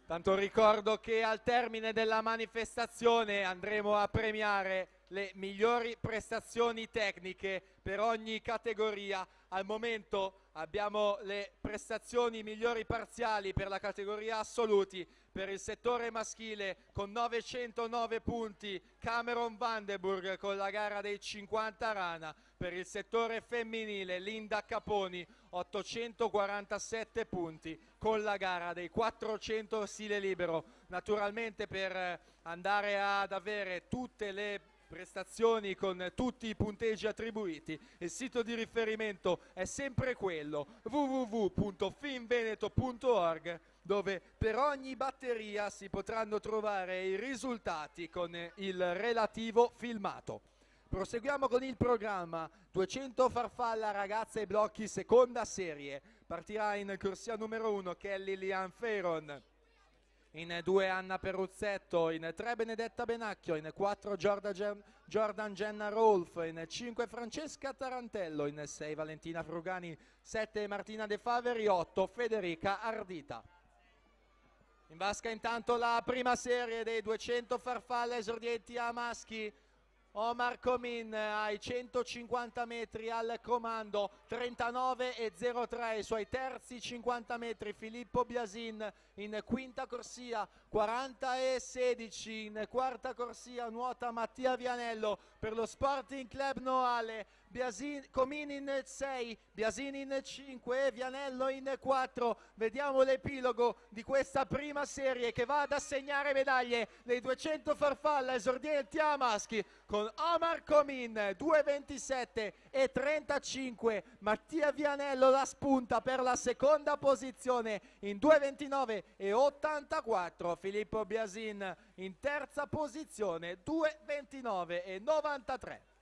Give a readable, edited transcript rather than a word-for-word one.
Tanto ricordo che al termine della manifestazione andremo a premiare le migliori prestazioni tecniche per ogni categoria. Al momento abbiamo le prestazioni migliori parziali per la categoria assoluti. Per il settore maschile con 909 punti Cameron Vandenburg con la gara dei 50 rana. Per il settore femminile Linda Caponi 847 punti con la gara dei 400 stile libero. Naturalmente per andare ad avere tutte le prestazioni con tutti i punteggi attribuiti, il sito di riferimento è sempre quello www.finveneto.org, dove per ogni batteria si potranno trovare i risultati con il relativo filmato. Proseguiamo con il programma. 200 farfalla ragazze e blocchi seconda serie. Partirà in corsia numero 1 Kelly Lian Feron, in 2 Anna Peruzzetto, in 3 Benedetta Benacchio, in 4 Jordan Jenna Rolf, in 5 Francesca Tarantello, in 6 Valentina Frugani, 7 Martina De Faveri, 8 Federica Ardita. In vasca intanto la prima serie dei 200 farfalle esordienti a maschi. Omar Comin ai 150 metri al comando, 39,03 i suoi terzi 50 metri. Filippo Biasin in quinta corsia, 40,16 in quarta corsia. Nuota Mattia Vianello per lo Sporting Club Noale. Comin in 6, Biasin in 5 e Vianello in 4. Vediamo l'epilogo di questa prima serie che va ad assegnare medaglie nei 200 farfalla esordienti a maschi, con Omar Comin 2,27 e 35, Mattia Vianello la spunta per la seconda posizione in 2,29 e 84, Filippo Biasin in terza posizione 2,29 e 93.